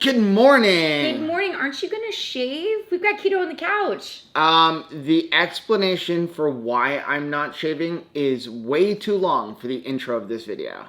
Good morning. Good morning. Aren't you going to shave? We've got Keto on the couch. The explanation for why I'm not shaving is way too long for the intro of this video.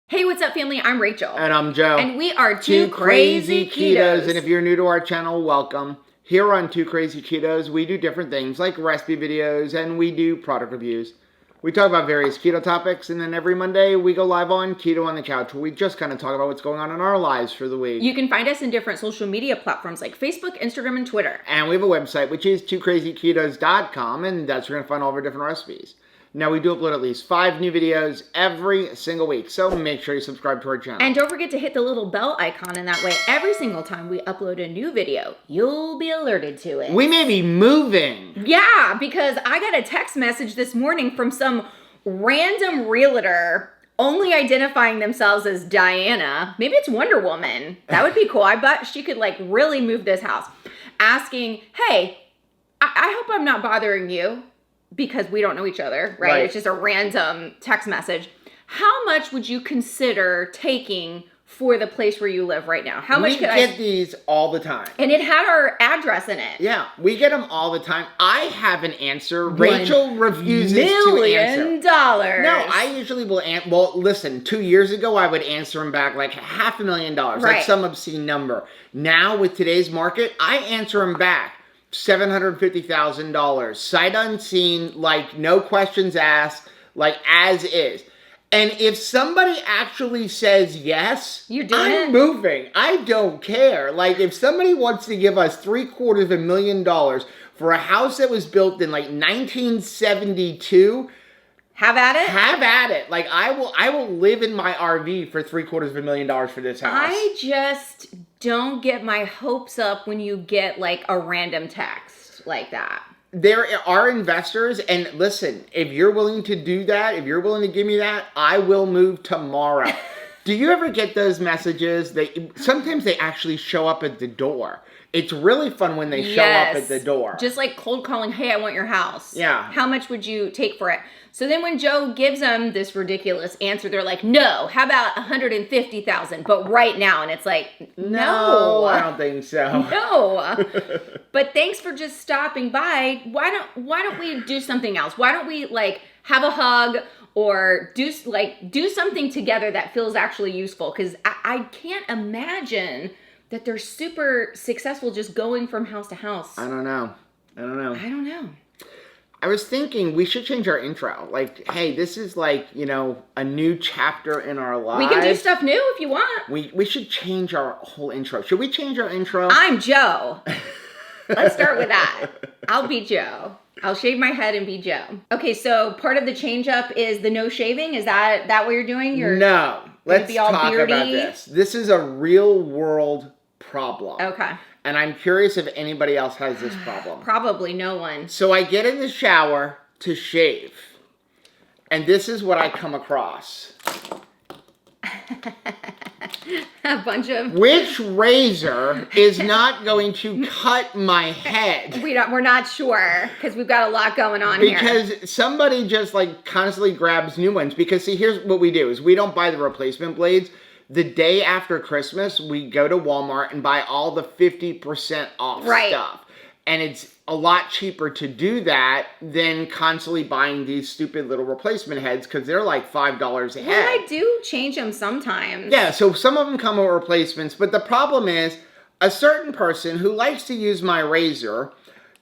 Hey, what's up, family? I'm Rachel. And I'm Joe. And we are Two Crazy Ketos. And if you're new to our channel, welcome. Here on Two Crazy Ketos, we do different things like recipe videos and we do product reviews. We talk about various keto topics, and then every Monday we go live on Keto on the Couch, where we just kind of talk about what's going on in our lives for the week. You can find us in different social media platforms like Facebook, Instagram, and Twitter. And we have a website, which is twocrazyketos.com, and that's where you're going to find all of our different recipes. Now, we do upload at least 5 new videos every single week, so make sure you subscribe to our channel. And don't forget to hit the little bell icon, and that way every single time we upload a new video, you'll be alerted to it. We may be moving. Yeah, because I got a text message this morning from some random realtor only identifying themselves as Diana. Maybe it's Wonder Woman. That would be cool. I bet she could like really move this house. Asking, hey, I hope I'm not bothering you, because we don't know each other, right? It's just a random text message. How much would you consider taking for the place where you live right now? How much could I get these all the time. And it had our address in it. Yeah, we get them all the time. I have an answer. Rachel refuses to answer. $1 million. No, I usually will well, listen, 2 years ago, I would answer them back like $500,000, like some obscene number. Now, with today's market, I answer them back $750,000, sight unseen, like no questions asked, like as is. And if somebody actually says yes, I'm moving. I don't care. Like if somebody wants to give us $750,000 for a house that was built in like 1972, have at it. Have at it. Like I will live in my RV for $750,000 for this house. I just don't get my hopes up when you get like a random text like that. There are investors, and listen, if you're willing to do that, if you're willing to give me that, I will move tomorrow. Do you ever get those messages that sometimes they actually show up at the door? It's really fun when they show up at the door. Just like cold calling, hey, I want your house. Yeah. How much would you take for it? So then when Joe gives them this ridiculous answer, they're like, no, how about $150,000, but right now? And it's like, no. I don't think so. No. But thanks for just stopping by. Why don't we do something else? Why don't we like have a hug or do something together that feels actually useful? Because I can't imagine that they're super successful just going from house to house. I don't know. I was thinking we should change our intro. Like, hey, this is like, you know, a new chapter in our lives. We can do stuff new if you want. We should change our whole intro. Should we change our intro? I'm Joe. Let's start with that. I'll be Joe. I'll shave my head and be Joe. Okay, so part of the change up is the no shaving. Is that what you're doing? No. Let's talk about this. This is a real world problem. Okay. And I'm curious if anybody else has this problem. Probably no one. So I get in the shower to shave. And this is what I come across. A bunch of... Which razor is not going to cut my head? We're not sure, because we've got a lot going on here. Because somebody just like constantly grabs new ones. Because see, here's what we do is we don't buy the replacement blades. The day after Christmas, we go to Walmart and buy all the 50% off stuff. And it's a lot cheaper to do that than constantly buying these stupid little replacement heads because they're like $5 a head. Well, I do change them sometimes. Yeah, so some of them come with replacements. But the problem is a certain person who likes to use my razor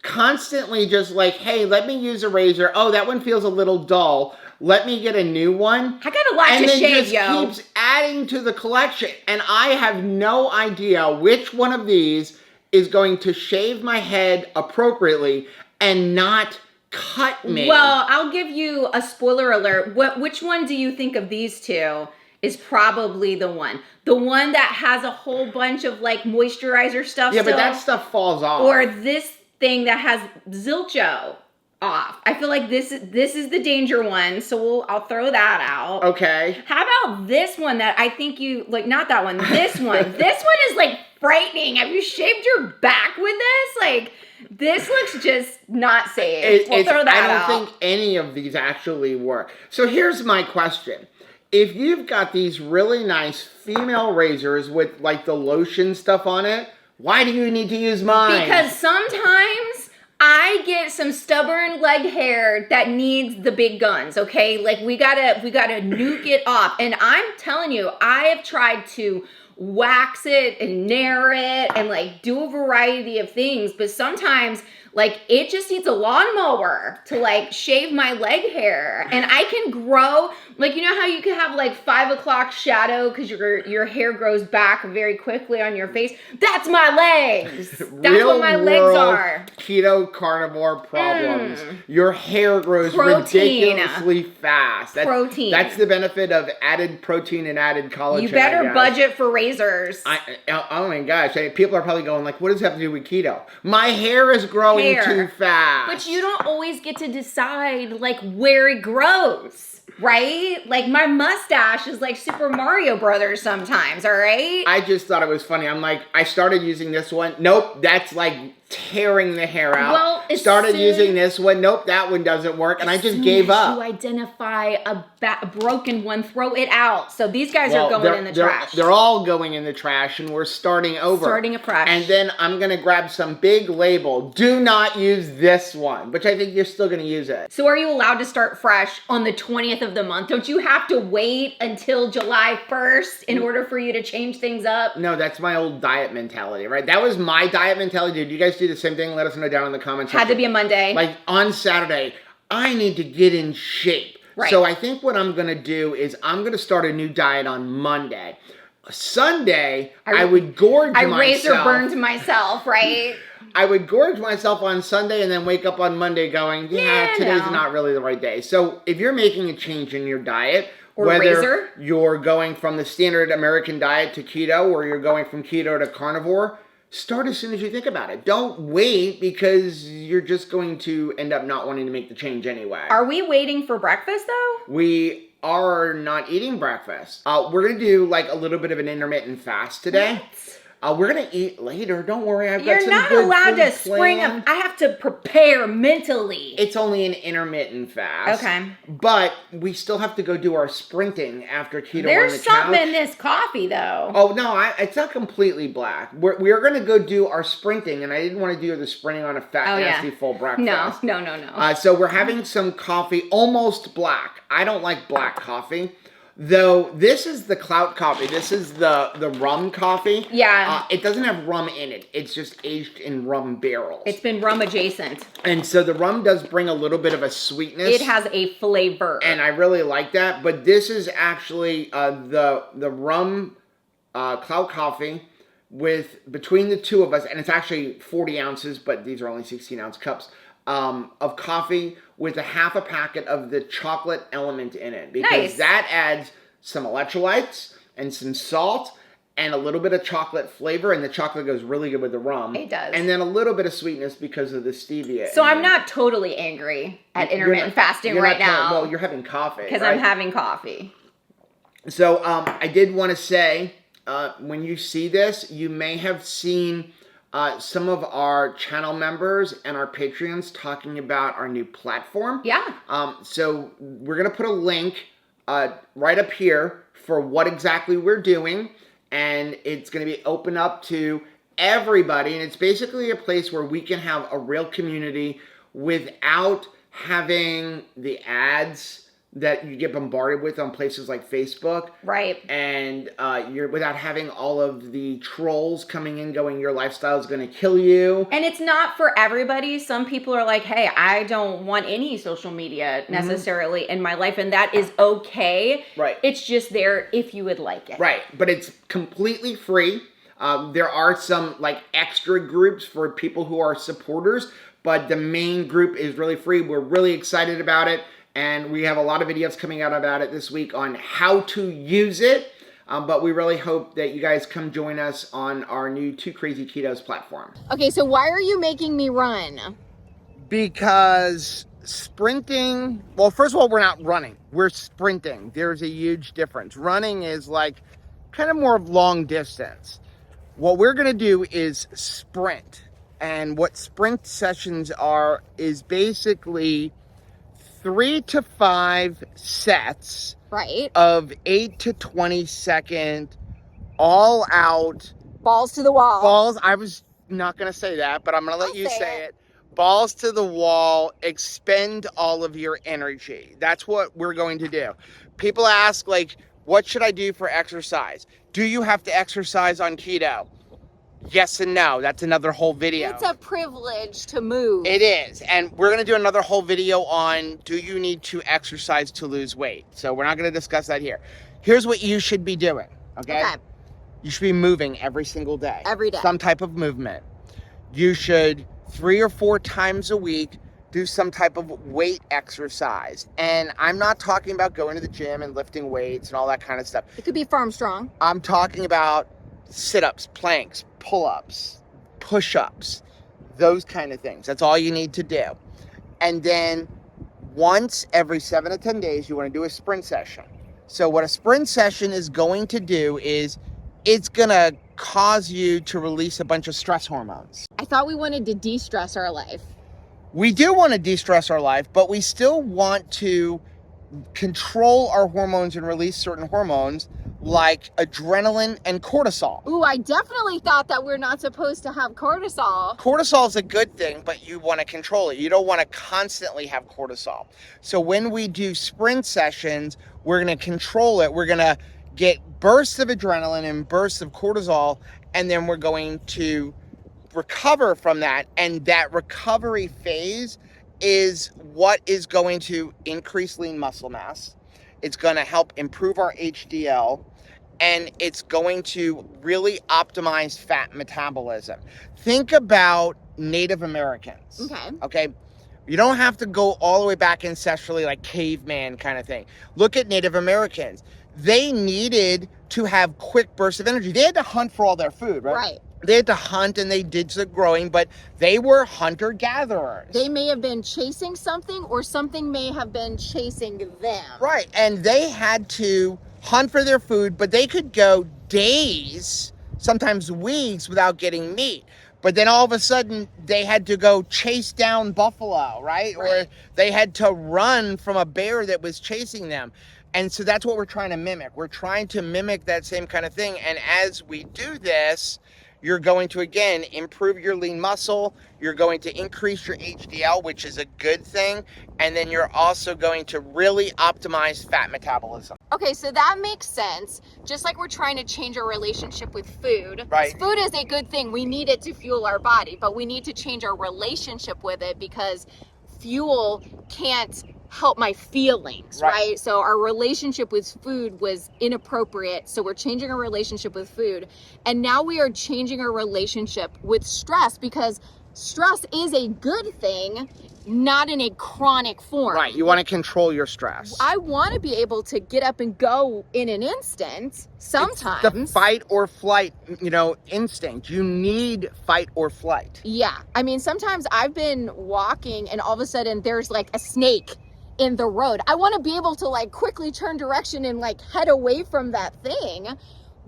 constantly just like, hey, let me use a razor. Oh, that one feels a little dull. Let me get a new one. I got a lot to shave, yo. And then just keeps adding to the collection. And I have no idea which one of these is going to shave my head appropriately and not cut me. Well, I'll give you a spoiler alert. Which one do you think of these two is probably the one? The one that has a whole bunch of like moisturizer stuff but that stuff falls off. Or this thing that has Zilcho off. I feel like this is the danger one, so I'll throw that out. Okay. How about this one that I think you like? Not that one. This one. This one is like frightening. Have you shaved your back with this? Like, this looks just not safe. We'll throw that out. I don't think any of these actually work. So here's my question. If you've got these really nice female razors with like the lotion stuff on it, why do you need to use mine? Because sometimes I get some stubborn leg hair that needs the big guns, okay? Like we gotta nuke it off. And I'm telling you, I have tried to wax it and nair it and like do a variety of things, but sometimes like it just needs a lawnmower to like shave my leg hair. And I can grow, like, you know how you can have like 5 o'clock shadow because your hair grows back very quickly on your face? That's my legs. That's what my legs are. Keto carnivore problems. Your hair grows ridiculously fast. Protein. That's the benefit of added protein and added collagen. You better budget for razors. Oh my gosh. People are probably going like, what does it have to do with keto? My hair is growing too fast. But you don't always get to decide like where it grows, right? Like my mustache is like Super Mario Brothers sometimes, all right? I just thought it was funny. I'm like, I started using this one. Nope, that's like tearing the hair out. Well, started using this one. Nope, that one doesn't work. And I just gave up. You identify a broken one, throw it out. So these guys are going in the trash. They're all going in the trash, and we're starting over. Starting afresh. And then I'm going to grab some big label. Do not use this one, which I think you're still going to use it. So are you allowed to start fresh on the 20th of the month? Don't you have to wait until July 1st in order for you to change things up? No, that's my old diet mentality, right? That was my diet mentality. Did you guys do the same thing? Let us know down in the comments section. Had to be a Monday. Like on Saturday, I need to get in shape. Right. So I think what I'm going to do is I'm going to start a new diet on Monday. Sunday, I would gorge myself. I razor burned myself, right? I would gorge myself on Sunday and then wake up on Monday going, today's not really the right day. So if you're making a change in your diet, whether you're going from the standard American diet to keto or you're going from keto to carnivore, start as soon as you think about it. Don't wait because you're just going to end up not wanting to make the change anyway. Are we waiting for breakfast though? We are not eating breakfast. We're going to do like a little bit of an intermittent fast today. What? We're going to eat later. Don't worry. I've got some good You're not allowed to food spring up. I have to prepare mentally. It's only an intermittent fast. Okay. But we still have to go do our sprinting after keto on the couch. There's something in this coffee, though. Oh, no. It's not completely black. We're going to go do our sprinting, and I didn't want to do the sprinting on a fat, nasty, full breakfast. No. So we're having some coffee, almost black. I don't like black coffee. Though this is the clout coffee. This is the rum coffee. Yeah. It doesn't have rum in it. It's just aged in rum barrels. It's been rum adjacent. And so the rum does bring a little bit of a sweetness. It has a flavor. And I really like that. But this is actually the rum clout coffee with between the two of us. And it's actually 40 ounces, but these are only 16-ounce cups. Of coffee with a half a packet of the chocolate element in it. Because that adds some electrolytes and some salt and a little bit of chocolate flavor. And the chocolate goes really good with the rum. It does. And then a little bit of sweetness because of the stevia. So I'm not totally angry at intermittent fasting right now. Well, you're having coffee. Because I'm having coffee. So I did want to say, when you see this, you may have seen some of our channel members and our Patreons talking about our new platform. Yeah. So we're going to put a link right up here for what exactly we're doing. And it's going to be open up to everybody. And it's basically a place where we can have a real community without having the ads that you get bombarded with on places like Facebook. Right. And you're without having all of the trolls coming in going, your lifestyle is going to kill you. And it's not for everybody. Some people are like, hey, I don't want any social media necessarily in my life. And that is okay. Right. It's just there if you would like it. Right. But it's completely free. There are some like extra groups for people who are supporters. But the main group is really free. We're really excited about it. And we have a lot of videos coming out about it this week on how to use it. But we really hope that you guys come join us on our new Two Crazy Ketos platform. Okay, so why are you making me run? Because sprinting, well, first of all, we're not running. We're sprinting. There's a huge difference. Running is like kind of more of long distance. What we're going to do is sprint. And what sprint sessions are is basically 3 to 5 sets of 8 to 20 second, all out. Balls to the wall. Balls, I was not going to say that, but I'm going to let you say it. Balls to the wall, expend all of your energy. That's what we're going to do. People ask, like, what should I do for exercise? Do you have to exercise on keto? Yes and no. That's another whole video. It's a privilege to move. It is. And we're going to do another whole video on, do you need to exercise to lose weight? So we're not going to discuss that here. Here's what you should be doing, okay? You should be moving every single day. Every day. Some type of movement. You should 3 or 4 times a week do some type of weight exercise. And I'm not talking about going to the gym and lifting weights and all that kind of stuff. It could be farm strong. I'm talking about sit-ups, planks, pull-ups, push-ups, those kind of things. That's all you need to do. And then once every 7 to 10 days, you want to do a sprint session. So what a sprint session is going to do is it's going to cause you to release a bunch of stress hormones. I thought we wanted to de-stress our life. We do want to de-stress our life, but we still want to control our hormones and release certain hormones like adrenaline and cortisol. Ooh, I definitely thought that we're not supposed to have cortisol. Cortisol is a good thing, but you want to control it. You don't want to constantly have cortisol. So when we do sprint sessions, we're going to control it. We're going to get bursts of adrenaline and bursts of cortisol, and then we're going to recover from that. And that recovery phase is what is going to increase lean muscle mass. It's going to help improve our HDL, and it's going to really optimize fat metabolism. Think about Native Americans. Okay. You don't have to go all the way back ancestrally, like caveman kind of thing. Look at Native Americans. They needed to have quick bursts of energy. They had to hunt for all their food, right? Right. They had to hunt, and they did the growing, but they were hunter-gatherers. They may have been chasing something, or something may have been chasing them. Right, and they had to hunt for their food, but they could go days, sometimes weeks, without getting meat. But then all of a sudden, they had to go chase down buffalo, right? Or they had to run from a bear that was chasing them. And so that's what we're trying to mimic. We're trying to mimic that same kind of thing. And as we do this, you're going to, again, improve your lean muscle. You're going to increase your HDL, which is a good thing. And then you're also going to really optimize fat metabolism. Okay, so that makes sense. Just like we're trying to change our relationship with food. Right. Food is a good thing. We need it to fuel our body, but we need to change our relationship with it, because fuel can't help my feelings, right? So our relationship with food was inappropriate. So we're changing our relationship with food. And now we are changing our relationship with stress, because stress is a good thing, not in a chronic form. Right. You want to control your stress. I want to be able to get up and go in an instant sometimes. It's the fight or flight, instinct. You need fight or flight. Yeah. I mean, sometimes I've been walking and all of a sudden there's like a snake in the road. I want to be able to like quickly turn direction and like head away from that thing,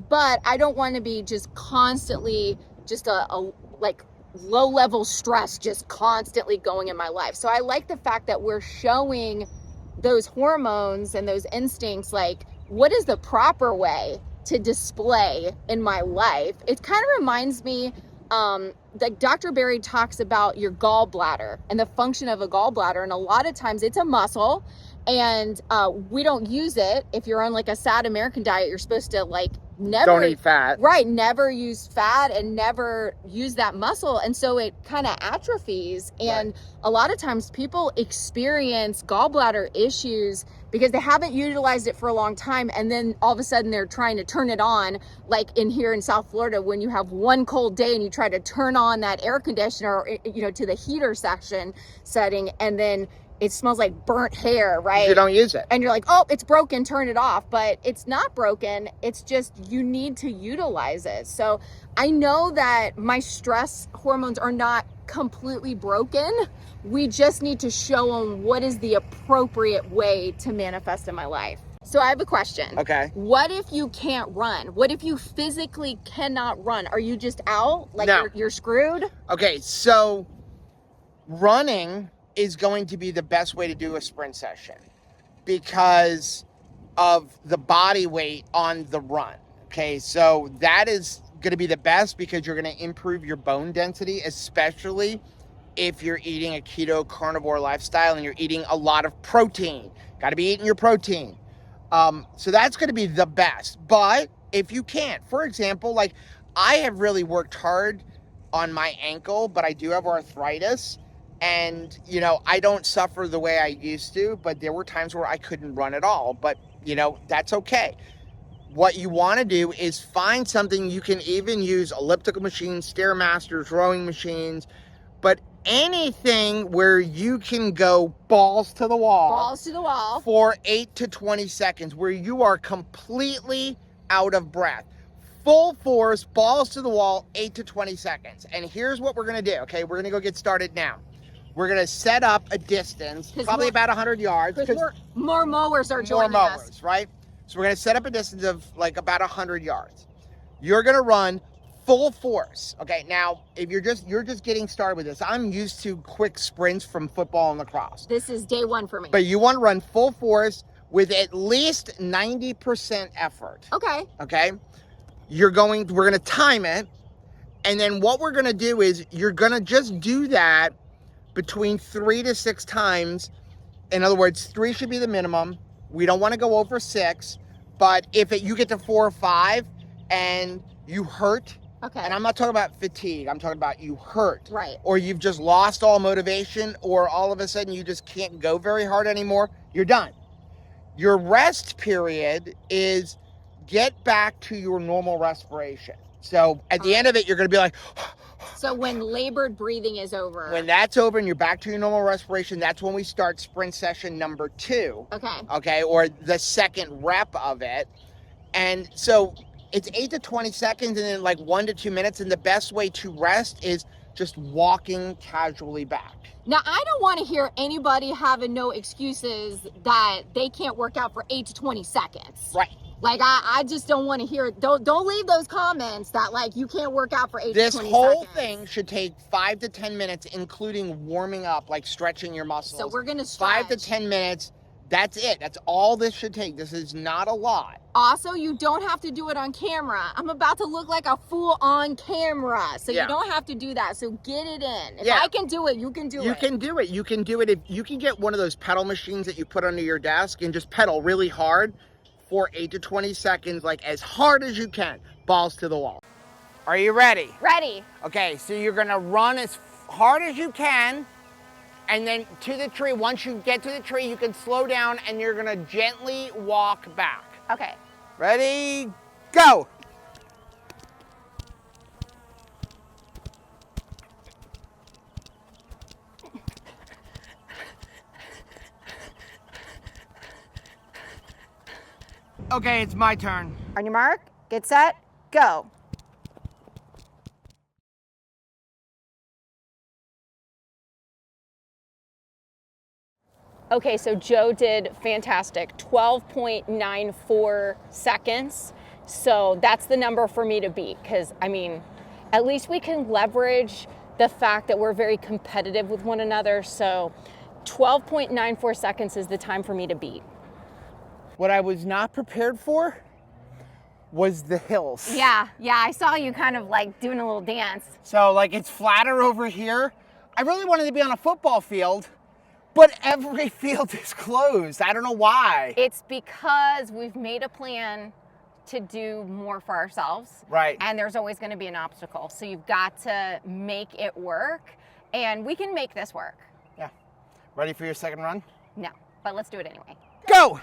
but I don't want to be just constantly just a like low level stress just constantly going in my life. So I like the fact that we're showing those hormones and those instincts, like what is the proper way to display in my life. It kind of reminds me like Dr. Berry talks about your gallbladder and the function of a gallbladder, and a lot of times it's a muscle, and we don't use it. If you're on like a sad American diet, you're supposed to like never don't eat fat, right? Never use fat and never use that muscle, and so it kind of atrophies. And a lot of times people experience gallbladder issues because they haven't utilized it for a long time, and then all of a sudden they're trying to turn it on, like in here in South Florida, when you have one cold day and you try to turn on that air conditioner, to the heater setting, and then it smells like burnt hair, right? You don't use it. And you're like, oh, it's broken, turn it off. But it's not broken. It's just you need to utilize it. So I know that my stress hormones are not completely broken. We just need to show them what is the appropriate way to manifest in my life. So I have a question. Okay. What if you can't run? What if you physically cannot run? Are you just out? Like No. you're screwed? Okay, so running is going to be the best way to do a sprint session because of the body weight on the run. Okay, so that is going to be the best because you're going to improve your bone density, especially if you're eating a keto carnivore lifestyle and you're eating a lot of protein. Got to be eating your protein. So that's going to be the best. But if you can't, for example, like I have really worked hard on my ankle, but I do have arthritis. And, you know, I don't suffer the way I used to, but there were times where I couldn't run at all. But, you know, that's okay. What you want to do is find something. You can even use elliptical machines, Stairmasters, rowing machines, but anything where you can go balls to the wall for 8 to 20 seconds, where you are completely out of breath. Full force, balls to the wall, 8 to 20 seconds. And here's what we're going to do, okay? We're going to go get started now. We're going to set up a distance, probably about 100 yards. Because more mowers are joining us. Right? So we're going to set up a distance of like about 100 yards. You're going to run full force. Okay, now if you're just getting started with this, I'm used to quick sprints from football and lacrosse. This is day one for me. But you want to run full force with at least 90% effort. Okay. Okay? We're going to time it, and then what we're going to do is you're going to just do that between 3 to 6 times. In other words, 3 should be the minimum. We don't want to go over 6, but if you get to 4 or 5 and you hurt, okay. And I'm not talking about fatigue, I'm talking about you hurt. Right. Or you've just lost all motivation, or all of a sudden you just can't go very hard anymore, you're done. Your rest period is get back to your normal respiration. So at the end of it, you're going to be like... So when labored breathing is over. When that's over and you're back to your normal respiration, that's when we start sprint session number 2. Okay. Okay, or the second rep of it. And so it's 8 to 20 seconds and then like 1 to 2 minutes. And the best way to rest is just walking casually back. Now, I don't want to hear anybody having no excuses that they can't work out for 8 to 20 seconds. Right. Like, I just don't want to hear it. Don't leave those comments that, like, you can't work out for 8 to 20 seconds. This whole thing should take 5 to 10 minutes, including warming up, like stretching your muscles. So we're going to stretch. 5 to 10 minutes. That's it. That's all this should take. This is not a lot. Also, you don't have to do it on camera. I'm about to look like a fool on camera. So you don't have to do that. So get it in. If I can do it, you can do it. You can do it. You can do it. If you can get one of those pedal machines that you put under your desk and just pedal really hard for 8 to 20 seconds, like as hard as you can, balls to the wall. Are you ready? Ready. Okay, so you're gonna run as hard as you can, and then to the tree. Once you get to the tree, you can slow down and you're gonna gently walk back. Okay. Ready, go. Okay, it's my turn. On your mark, get set, go. Okay, so Joe did fantastic, 12.94 seconds. So that's the number for me to beat, because I mean, at least we can leverage the fact that we're very competitive with one another. So 12.94 seconds is the time for me to beat. What I was not prepared for was the hills. Yeah, I saw you kind of like doing a little dance. So like it's flatter over here. I really wanted to be on a football field, but every field is closed. I don't know why. It's because we've made a plan to do more for ourselves. Right. And there's always going to be an obstacle. So you've got to make it work, and we can make this work. Yeah. Ready for your second run? No, but let's do it anyway. Go!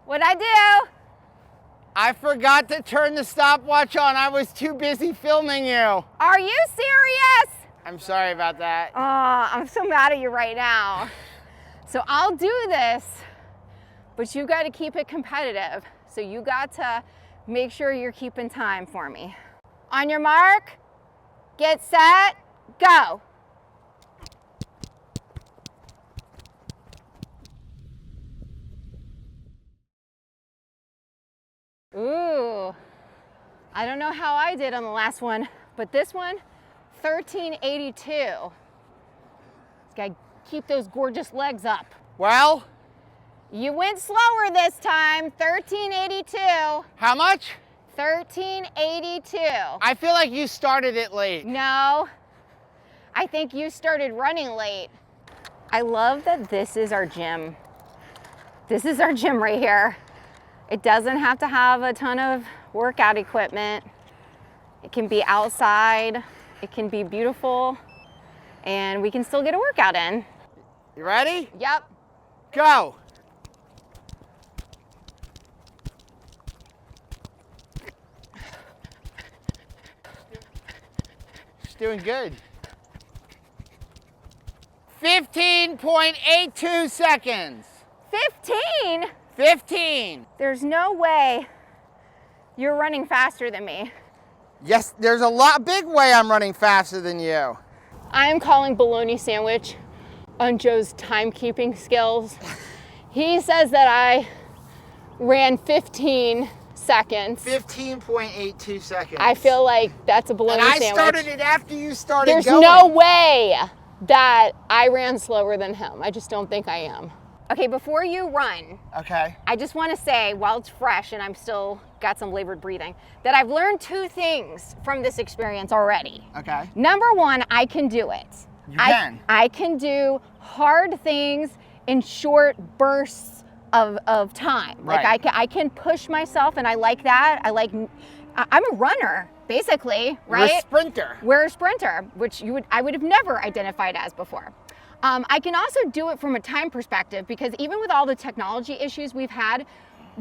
What'd I do? I forgot to turn the stopwatch on. I was too busy filming you. Are you serious? I'm sorry about that. I'm so mad at you right now. So I'll do this but you got to keep it competitive. So you got to make sure you're keeping time for me. On your mark, get set, go. Ooh, I don't know how I did on the last one, but this one, 1382. Gotta keep those gorgeous legs up. Well, you went slower this time, 1382. how much? 1382. I feel like you started it late. No, I think you started running late. I love that this is our gym. This is our gym right here. It doesn't have to have a ton of workout equipment. It can be outside, it can be beautiful, and we can still get a workout in. You ready? Yep. Go. She's doing good. 15.82 seconds. 15? 15. There's no way you're running faster than me. Yes, there's a big way I'm running faster than you. I am calling bologna sandwich on Joe's timekeeping skills. He says that I ran 15 seconds. 15.82 seconds. I feel like that's a bologna sandwich. And I started it after you started There's going. no way that I ran slower than him. I just don't think I am. Okay, before you run, Okay. I just want to say, while it's fresh and I'm still got some labored breathing, that I've learned 2 things from this experience already. Okay. Number 1, I can do it. You can. I can do hard things in short bursts of time. Right. Like I can push myself, and I like that. I'm a runner, basically, right? You're a sprinter. We're a sprinter, which I would have never identified as before. I can also do it from a time perspective, because even with all the technology issues we've had,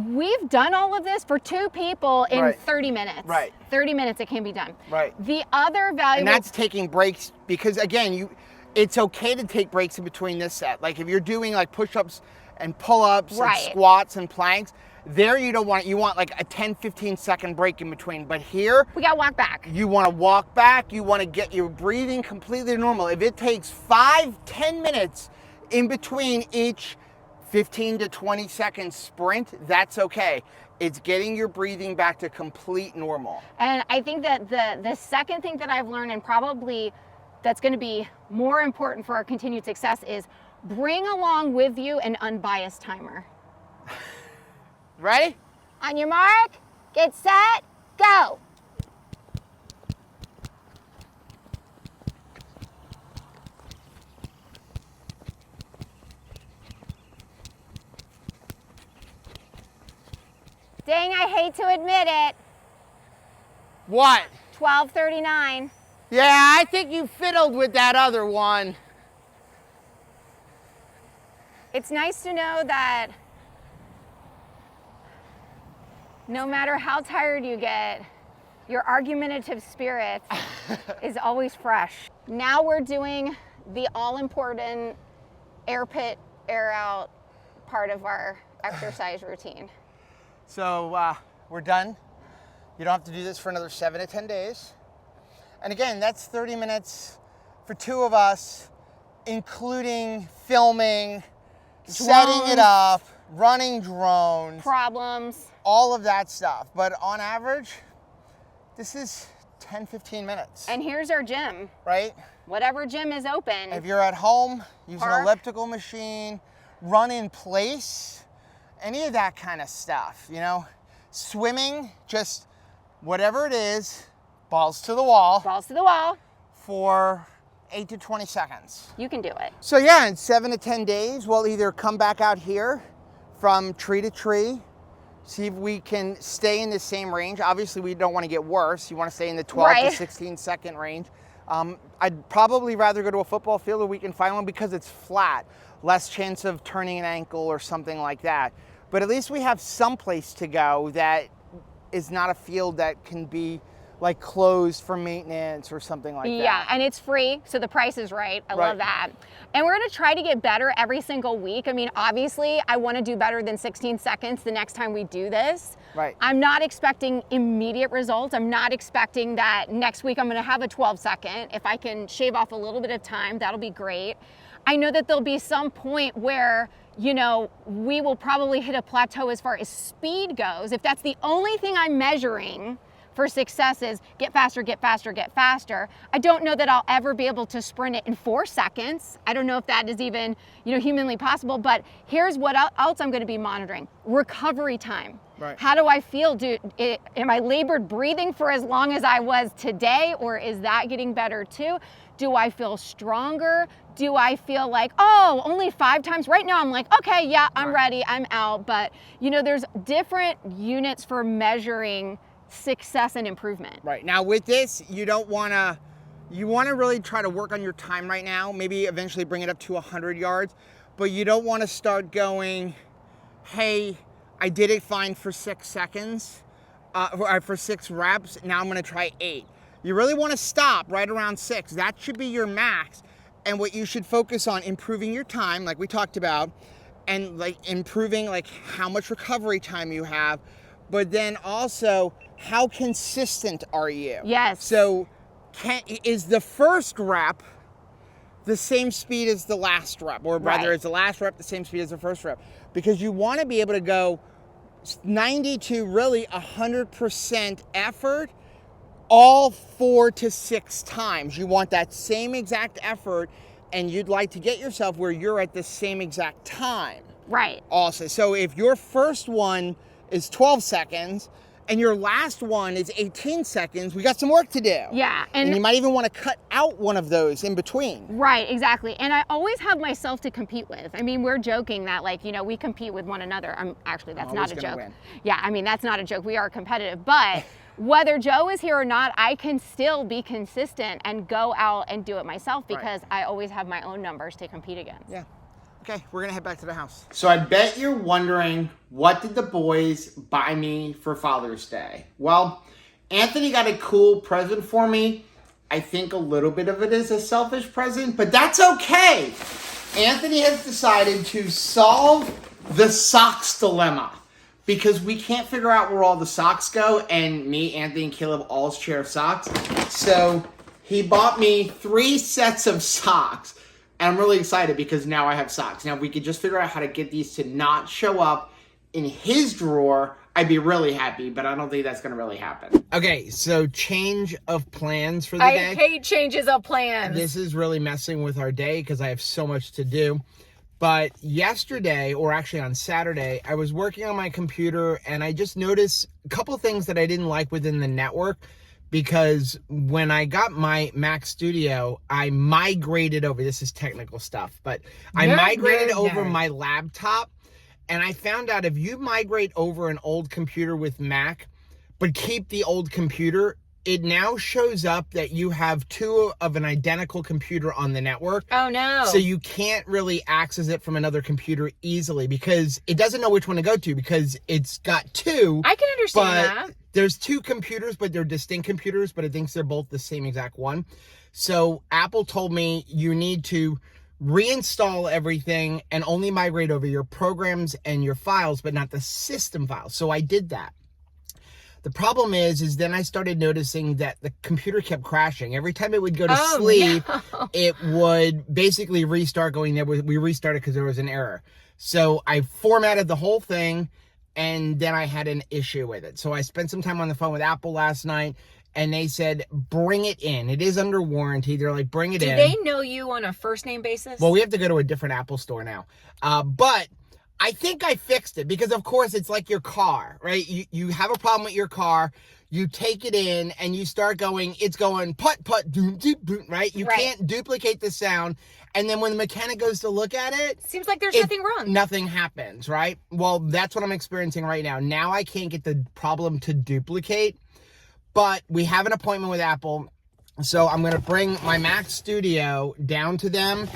we've done all of this for 2 people in Right. 30 minutes. Right. 30 minutes it can be done. Right. The other valuable... And that's taking breaks, because again, it's okay to take breaks in between this set. Like if you're doing like push-ups and pull-ups Right. and squats and planks, there you don't want, you want like a 10-15 second break in between. But here, we got to walk back. you want to walk back, you want to get your breathing completely normal. If it takes 5-10 minutes in between each 15 to 20 second sprint, that's okay. It's getting your breathing back to complete normal. And I think that the second thing that I've learned, and probably that's going to be more important for our continued success, is bring along with you an unbiased timer. Ready? On your mark, get set, go. Dang, I hate to admit it. What? 12:39. Yeah, I think you fiddled with that other one. It's nice to know that no matter how tired you get, your argumentative spirit is always fresh. Now we're doing the all-important air pit, air out part of our exercise routine. So we're done. You don't have to do this for another 7 to 10 days. And again, that's 30 minutes for 2 of us, including filming, setting it up, running drones, Problems. all of that stuff. But on average, this is 10-15 minutes. And here's our gym. Right? Whatever gym is open. If you're at home, use an Park. elliptical machine, run in place, any of that kind of stuff, you know? Swimming, just whatever it is, balls to the wall Balls to the wall. for 8 to 20 seconds. You can do it. So yeah, in 7 to 10 days, we'll either come back out here from tree to tree, see if we can stay in the same range. Obviously, we don't want to get worse. You want to stay in the 12 Right. to 16 second range. I'd probably rather go to a football field where we can find one because it's flat, less chance of turning an ankle or something like that. But at least we have some place to go that is not a field that can be like closed for maintenance or something like that. Yeah, and it's free, so the price is right. I love that. And we're gonna try to get better every single week. I mean, obviously, I wanna do better than 16 seconds the next time we do this. Right. I'm not expecting immediate results. I'm not expecting that next week I'm gonna have a 12-second. If I can shave off a little bit of time, that'll be great. I know that there'll be some point where, you know, we will probably hit a plateau as far as speed goes. If that's the only thing I'm measuring for success is get faster, get faster, get faster. I don't know that I'll ever be able to sprint it in 4 seconds. I don't know if that is even, you know, humanly possible, but here's what else I'm gonna be monitoring. Recovery time. Right. How do I feel? Am I labored breathing for as long as I was today, or is that getting better too? Do I feel stronger? Do I feel like, oh, only 5 times? Right now I'm like, okay, yeah, I'm ready, I'm out. But, you know, there's different units for measuring success and improvement. Right. Now with this, you want to really try to work on your time right now, maybe eventually bring it up to 100 yards, but you don't want to start going, hey, I did it fine for 6 seconds, for 6 reps, now I'm going to try 8. You really want to stop right around 6. That should be your max. And what you should focus on, improving your time, like we talked about, and like improving like how much recovery time you have, but then also how consistent are you? Yes. So is the first rep the same speed as the last rep, or rather is the last rep the same speed as the first rep? Because you want to be able to go 90 to really 100% effort all 4 to 6 times. You want that same exact effort, and you'd like to get yourself where you're at the same exact time. Right. Also, so if your first one is 12 seconds and your last one is 18 seconds, we got some work to do. Yeah. And you might even want to cut out one of those in between. Right, exactly. And I always have myself to compete with. I mean, we're joking that, like, you know, we compete with one another. Actually, that's not a joke. Win. Yeah, I mean, that's not a joke. We are competitive. But whether Joe is here or not, I can still be consistent and go out and do it myself, because I always have my own numbers to compete against. Yeah. Okay, we're gonna head back to the house. So I bet you're wondering, what did the boys buy me for Father's Day? Well, Anthony got a cool present for me. I think a little bit of it is a selfish present, but that's okay. Anthony has decided to solve the socks dilemma, because we can't figure out where all the socks go, and me, Anthony, and Caleb all share socks. So he bought me 3 sets of socks. And I'm really excited because now I have socks. Now, if we could just figure out how to get these to not show up in his drawer, I'd be really happy, but I don't think that's going to really happen. Okay, so change of plans for the day. I hate changes of plans. This is really messing with our day because I have so much to do. But yesterday, or actually on Saturday, I was working on my computer and I just noticed a couple things that I didn't like within the network. Because when I got my Mac Studio, I migrated over, this is technical stuff, but I migrated over my laptop, and I found out if you migrate over an old computer with Mac, but keep the old computer, it now shows up that you have 2 of an identical computer on the network. Oh no. So you can't really access it from another computer easily because it doesn't know which one to go to because it's got 2. I can understand that. There's 2 computers, but they're distinct computers, but it thinks they're both the same exact one. So Apple told me you need to reinstall everything and only migrate over your programs and your files, but not the system files. So I did that. The problem is then I started noticing that the computer kept crashing. Every time it would go to sleep, it would basically restart going there. We restarted because there was an error. So I formatted the whole thing, and then I had an issue with it. So I spent some time on the phone with Apple last night, and they said, bring it in. It is under warranty. They're like, bring it in. Do they know you on a first name basis? Well, we have to go to a different Apple store now. But I think I fixed it because, of course, it's like your car, right? You have a problem with your car. You take it in and you start going, it's going put, doom, doom, boom, right? You can't duplicate the sound. And then when the mechanic goes to look at it, seems like there's nothing wrong. Nothing happens, right? Well, that's what I'm experiencing right now. Now I can't get the problem to duplicate, but we have an appointment with Apple. So I'm going to bring my Mac Studio down to them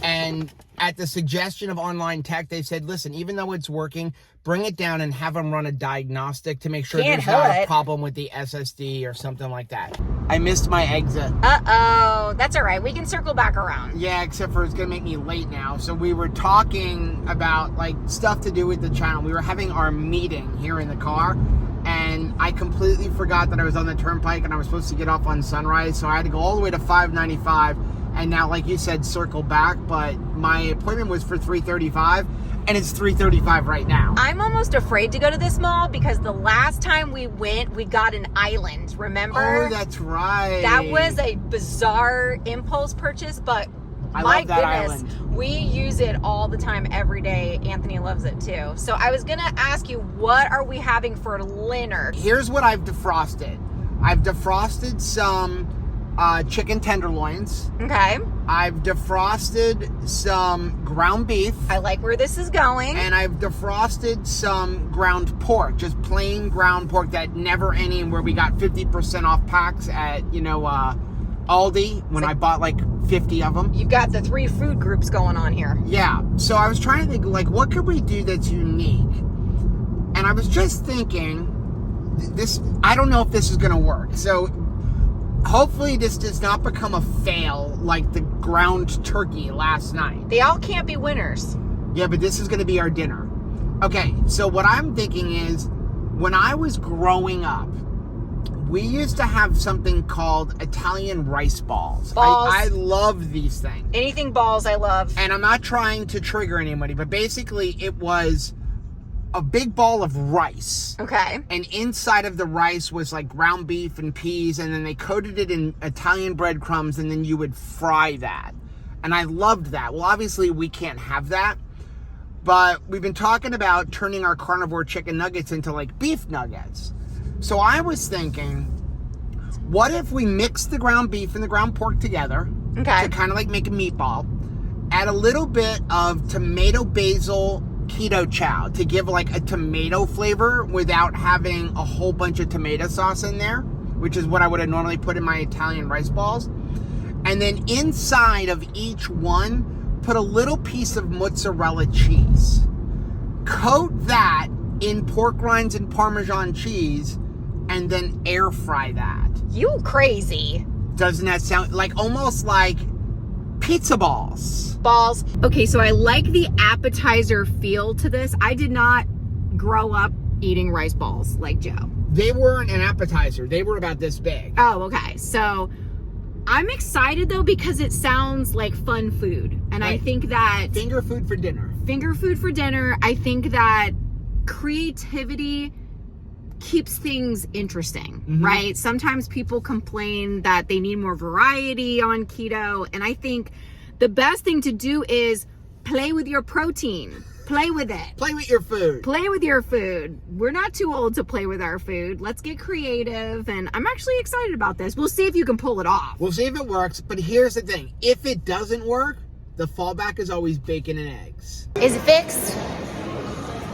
and at the suggestion of online tech, they said, listen, even though it's working, bring it down and have them run a diagnostic to make sure there's not a problem with the SSD or something like that. I missed my exit. Uh-oh. That's all right. We can circle back around. Yeah, except for it's going to make me late now. So we were talking about, like, stuff to do with the channel. We were having our meeting here in the car, and I completely forgot that I was on the turnpike and I was supposed to get off on Sunrise, so I had to go all the way to 595, and now, like you said, circle back, but my appointment was for 3:35, and it's 3:35 right now. I'm almost afraid to go to this mall because the last time we went, we got an island, remember? Oh, that's right. That was a bizarre impulse purchase, but my goodness, we use it all the time, every day. Anthony loves it too. So I was gonna ask you, what are we having for dinner? Here's what I've defrosted. I've defrosted some chicken tenderloins. Okay. I've defrosted some ground beef. I like where this is going. And I've defrosted some ground pork, just plain ground pork, that never ending, where we got 50% off packs at, Aldi when I bought like 50 of them. You've got the 3 food groups going on here. Yeah. So I was trying to think, like, what could we do that's unique? And I was just thinking, I don't know if this is going to work. So hopefully this does not become a fail like the ground turkey last night. They all can't be winners. Yeah, but this is going to be our dinner. Okay, so what I'm thinking is, when I was growing up, we used to have something called Italian rice balls. I love these things. Anything balls, I love. And I'm not trying to trigger anybody, but basically it was a big ball of rice. Okay. And inside of the rice was like ground beef and peas, and then they coated it in Italian breadcrumbs, and then you would fry that. And I loved that. Well, obviously we can't have that, but we've been talking about turning our carnivore chicken nuggets into like beef nuggets. So I was thinking, what if we mix the ground beef and the ground pork together to kind of like make a meatball, add a little bit of tomato basil keto chow to give like a tomato flavor without having a whole bunch of tomato sauce in there, which is what I would have normally put in my Italian rice balls. And then inside of each one, put a little piece of mozzarella cheese. Coat that in pork rinds and Parmesan cheese, and then air fry that. You crazy. Doesn't that sound like almost like pizza balls? Balls. Okay, so I like the appetizer feel to this. I did not grow up eating rice balls like Joe. They weren't an appetizer. They were about this big. Oh, okay. So I'm excited though because it sounds like fun food. And right. I think that... Finger food for dinner. Finger food for dinner. I think that creativity keeps things interesting, right? Sometimes people complain that they need more variety on keto, and I think the best thing to do is play with your protein. Play with it. Play with your food. Play with your food. We're not too old to play with our food. Let's get creative, and I'm actually excited about this. We'll see if you can pull it off. We'll see if it works, but here's the thing. If it doesn't work, the fallback is always bacon and eggs. Is it fixed?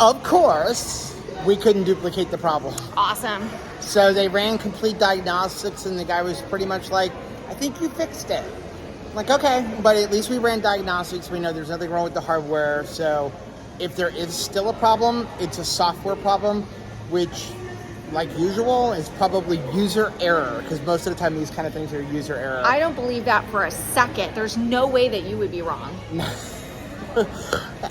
Of course. We couldn't duplicate the problem. Awesome. So they ran complete diagnostics, and the guy was pretty much like, I think you fixed it. I'm like, okay, but at least we ran diagnostics. We know there's nothing wrong with the hardware. So if there is still a problem, it's a software problem, which, like usual, is probably user error, because most of the time these kind of things are user error. I don't believe that for a second. There's no way that you would be wrong.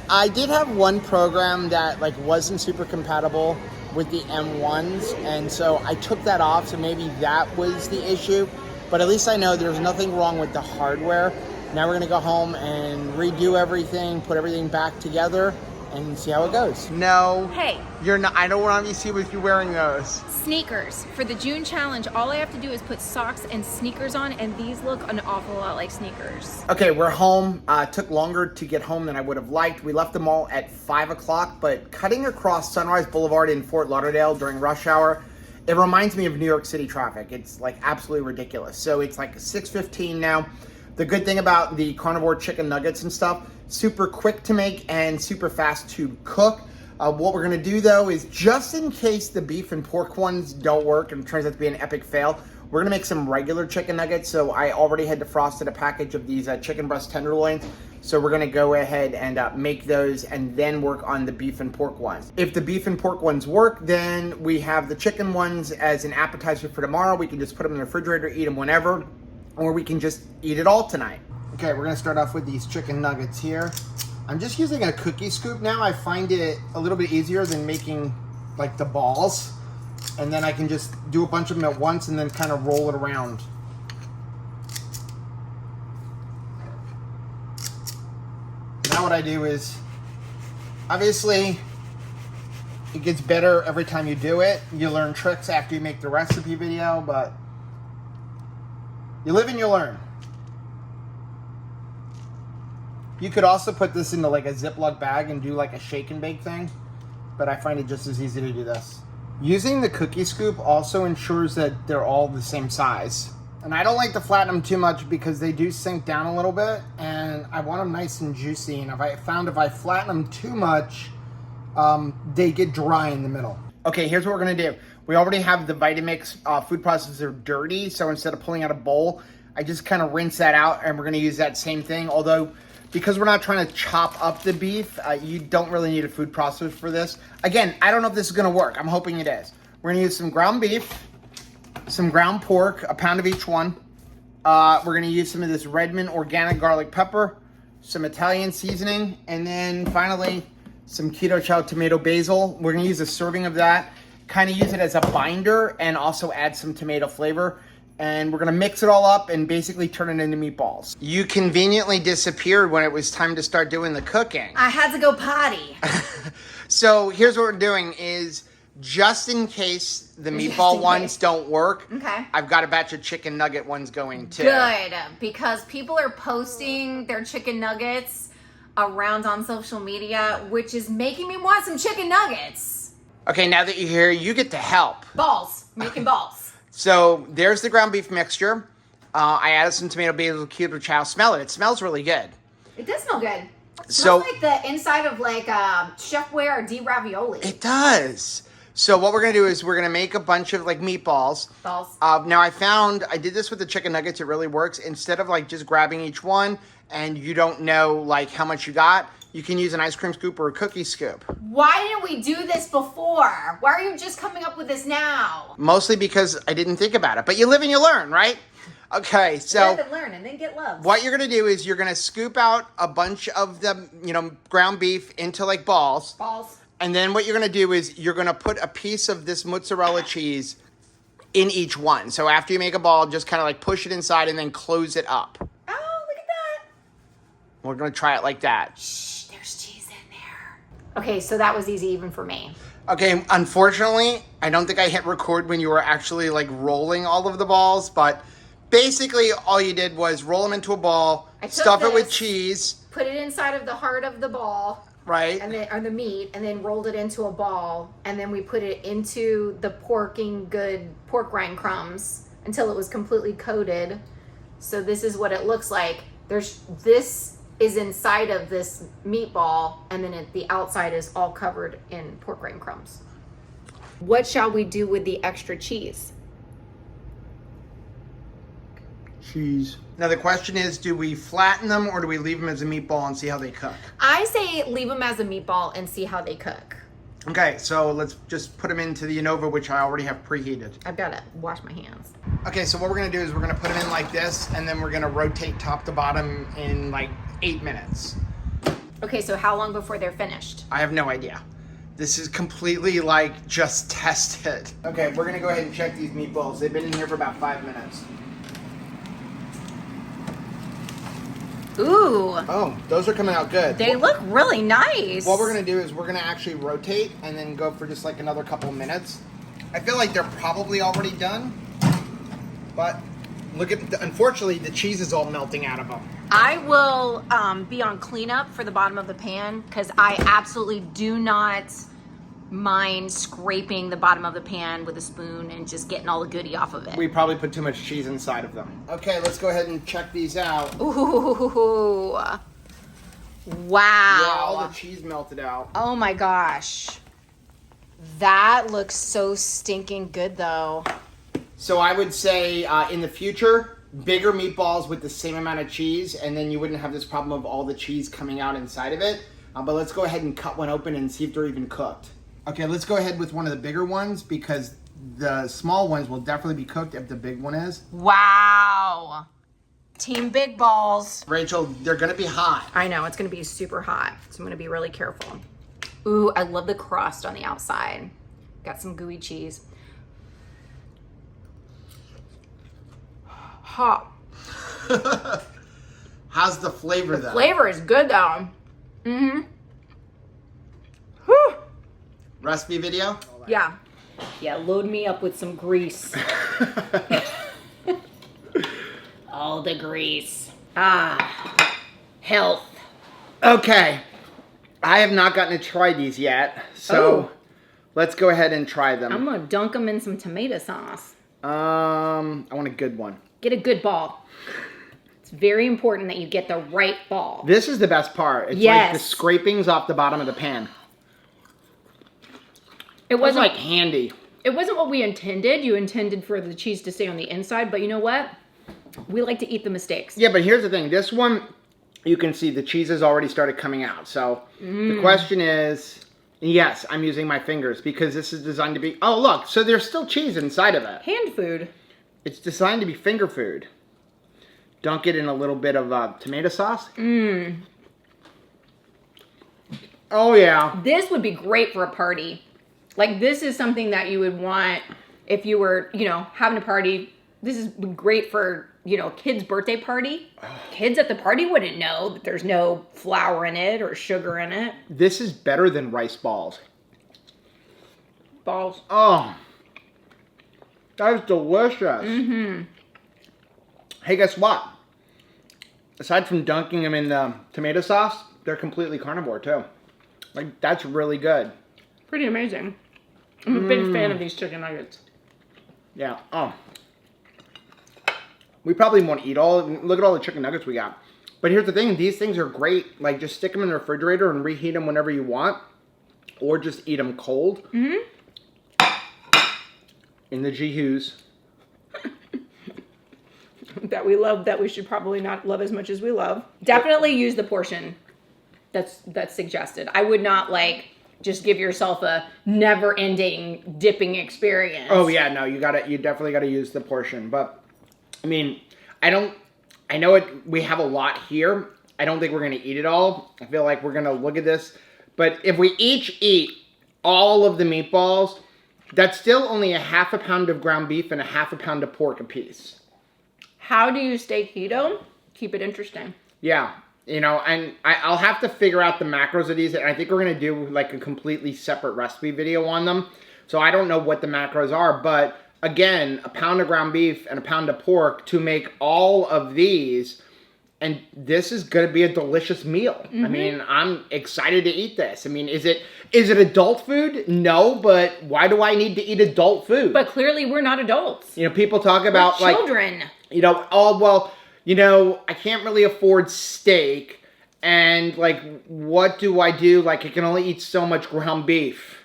I did have one program that like wasn't super compatible with the M1s, and so I took that off, so maybe that was the issue. But at least I know there's nothing wrong with the hardware. Now we're gonna go home and redo everything, put everything back together, and see how it goes. No. Hey. You're not. I don't want to see with you wearing those. Sneakers. For the June challenge, all I have to do is put socks and sneakers on, and these look an awful lot like sneakers. Okay, we're home. Took longer to get home than I would have liked. We left the mall at 5 o'clock, but cutting across Sunrise Boulevard in Fort Lauderdale during rush hour, it reminds me of New York City traffic. It's like absolutely ridiculous. So it's like 6:15 now. The good thing about the carnivore chicken nuggets and stuff, super quick to make and super fast to cook. What we're gonna do though is, just in case the beef and pork ones don't work and it turns out to be an epic fail, we're gonna make some regular chicken nuggets. So I already had defrosted a package of these chicken breast tenderloins. So we're gonna go ahead and make those and then work on the beef and pork ones. If the beef and pork ones work, then we have the chicken ones as an appetizer for tomorrow. We can just put them in the refrigerator, eat them whenever, or we can just eat it all tonight. Okay, we're gonna start off with these chicken nuggets here. I'm just using a cookie scoop now. I find it a little bit easier than making like the balls. And then I can just do a bunch of them at once and then kind of roll it around. Now what I do is, obviously, it gets better every time you do it. You learn tricks after you make the recipe video, but you live and you learn. You could also put this into like a Ziploc bag and do like a shake and bake thing, but I find it just as easy to do this. Using the cookie scoop also ensures that they're all the same size. And I don't like to flatten them too much because they do sink down a little bit, and I want them nice and juicy. And if I flatten them too much, they get dry in the middle. Okay, here's what we're gonna do. We already have the Vitamix food processor dirty, so instead of pulling out a bowl, I just kind of rinse that out, and we're gonna use that same thing. Although, because we're not trying to chop up the beef, you don't really need a food processor for this. Again, I don't know if this is gonna work. I'm hoping it is. We're gonna use some ground beef, some ground pork, a pound of each one. We're gonna use some of this Redmond organic garlic pepper, some Italian seasoning, and then finally, some keto chow tomato basil. We're gonna use a serving of that, kind of use it as a binder and also add some tomato flavor. And we're gonna mix it all up and basically turn it into meatballs. You conveniently disappeared when it was time to start doing the cooking. I had to go potty. So here's what we're doing is, just in case the meatball ones don't work, okay, I've got a batch of chicken nugget ones going too. Good, because people are posting their chicken nuggets around on social media, which is making me want some chicken nuggets. Okay, now that you're here, you get to help. Balls, making balls. So there's the ground beef mixture. I added some tomato basil keto chow. Smell it. It smells really good. It does smell good. It smells like the inside of like Chefware or D ravioli. It does. So what we're gonna do is we're gonna make a bunch of like meatballs. Balls. Now I did this with the chicken nuggets. It really works. Instead of like just grabbing each one and you don't know like how much you got, you can use an ice cream scoop or a cookie scoop. Why didn't we do this before? Why are you just coming up with this now? Mostly because I didn't think about it. But you live and you learn, right? Okay, so live and learn and then get love. What you're gonna do is you're gonna scoop out a bunch of the ground beef into like balls. Balls. And then what you're gonna do is you're gonna put a piece of this mozzarella cheese in each one. So after you make a ball, just kind of like push it inside and then close it up. Oh, look at that. We're gonna try it like that. Shh, there's cheese in there. Okay, so that was easy even for me. Okay, unfortunately, I don't think I hit record when you were actually like rolling all of the balls, but basically all you did was roll them into a ball, stuff it with cheese. Put it inside of the heart of the ball. Right. And then, or the meat, and then rolled it into a ball, and then we put it into the pork rind crumbs until it was completely coated. So this is what it looks like. This is inside of this meatball, and then the outside is all covered in pork rind crumbs. What shall we do with the extra cheese? Cheese. Now the question is, do we flatten them or do we leave them as a meatball and see how they cook? I say leave them as a meatball and see how they cook. Okay, so let's just put them into the Innova, which I already have preheated. I've got to wash my hands. Okay, so what we're gonna do is we're gonna put them in like this, and then we're gonna rotate top to bottom in like 8 minutes. Okay, so how long before they're finished? I have no idea. This is completely like just tested. Okay, we're gonna go ahead and check these meatballs. They've been in here for about 5 minutes. Ooh. Oh, those are coming out good. They look really nice. What we're going to do is we're going to actually rotate and then go for just like another couple of minutes. I feel like they're probably already done, but look at, unfortunately, the cheese is all melting out of them. I will be on cleanup for the bottom of the pan because I absolutely do not mind scraping the bottom of the pan with a spoon and just getting all the goodie off of it. We probably put too much cheese inside of them. Okay, let's go ahead and check these out. Ooh. Wow. Yeah, all the cheese melted out. Oh my gosh. That looks so stinking good though. So I would say in the future, bigger meatballs with the same amount of cheese, and then you wouldn't have this problem of all the cheese coming out inside of it. But let's go ahead and cut one open and see if they're even cooked. Okay, let's go ahead with one of the bigger ones because the small ones will definitely be cooked if the big one is. Wow. Team Big Balls. Rachel, they're gonna be hot. I know, it's gonna be super hot, so I'm gonna be really careful. Ooh, I love the crust on the outside. Got some gooey cheese. Hot. How's the flavor though? Flavor is good though. Mm-hmm. Whew. Recipe video? Yeah. Yeah, load me up with some grease. All the grease. Ah, health. Okay. I have not gotten to try these yet, so let's go ahead and try them. I'm gonna dunk them in some tomato sauce. I want a good one. Get a good ball. It's very important that you get the right ball. This is the best part. It's like the scrapings off the bottom of the pan. It wasn't like handy. It wasn't what we intended. You intended for the cheese to stay on the inside, but you know what? We like to eat the mistakes. Yeah, but here's the thing. This one, you can see the cheese has already started coming out. So the question is, yes, I'm using my fingers because this is designed to be, oh look, so there's still cheese inside of it. Hand food. It's designed to be finger food. Dunk it in a little bit of tomato sauce. Oh yeah. This would be great for a party. Like this is something that you would want if you were, you know, having a party. This is great for, you know, kid's birthday party. Kids at the party wouldn't know that there's no flour in it or sugar in it. This is better than rice balls. Balls. Oh, that is delicious. Hey, guess what? Aside from dunking them in the tomato sauce, they're completely carnivore too. Like, that's really good. Pretty amazing. I'm a big fan of these chicken nuggets. Yeah. Oh. We probably won't eat all. Look at all the chicken nuggets we got. But here's the thing. These things are great. Like, just stick them in the refrigerator and reheat them whenever you want. Or just eat them cold. In the G-Hoo's. That we love, that we should probably not love as much as we love. Definitely use the portion that's suggested. I would not, like, just give yourself a never-ending dipping experience. Oh, yeah. No, you definitely got to use the portion. But I mean, I know we have a lot here. I don't think we're going to eat it all. I feel like we're going to look at this. But if we each eat all of the meatballs, that's still only a half a pound of ground beef and a half a pound of pork apiece. How do you stay keto? Keep it interesting. Yeah. You know, and I'll have to figure out the macros of these. And I think we're going to do like a completely separate recipe video on them. So I don't know what the macros are, but again, a pound of ground beef and a pound of pork to make all of these, and this is going to be a delicious meal. I mean, I'm excited to eat this. I mean, is it adult food? No, but why do I need to eat adult food? But clearly we're not adults. You know, people talk about we're children. Like, you know, oh, well, you know, I can't really afford steak, and like, what do I do? Like, I can only eat so much ground beef,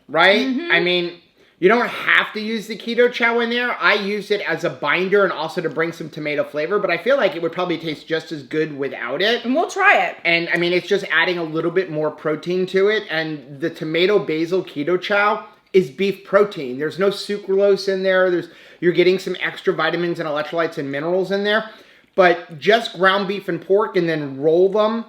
right? I mean, you don't have to use the keto chow in there. I use it as a binder and also to bring some tomato flavor, but I feel like it would probably taste just as good without it. And we'll try it. And I mean, it's just adding a little bit more protein to it. And the tomato basil keto chow is beef protein. There's no sucralose in there. You're getting some extra vitamins and electrolytes and minerals in there. But just ground beef and pork, and then roll them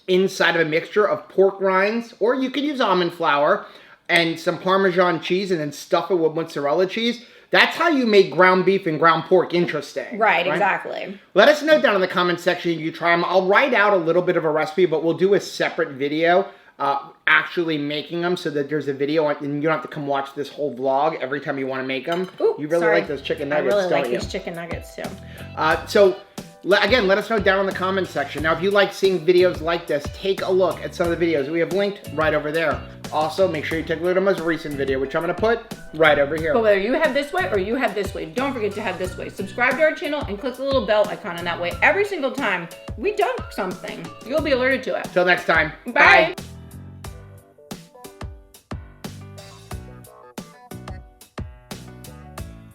inside of a mixture of pork rinds, or you could use almond flour and some Parmesan cheese, and then stuff it with mozzarella cheese. That's how you make ground beef and ground pork interesting. Right, exactly. Let us know down in the comment section if you try them. I'll write out a little bit of a recipe, but we'll do a separate video actually making them so that there's a video, and you don't have to come watch this whole vlog every time you want to make them. Ooh, you really like those chicken nuggets, don't you? I really like these chicken nuggets, too. So, again, let us know down in the comment section. Now, if you like seeing videos like this, take a look at some of the videos we have linked right over there. Also, make sure you take a look at our most recent video, which I'm going to put right over here. But whether you head this way or you head this way, don't forget to head this way. Subscribe to our channel and click the little bell icon, and that way every single time we dunk something, you'll be alerted to it. Till next time. Bye.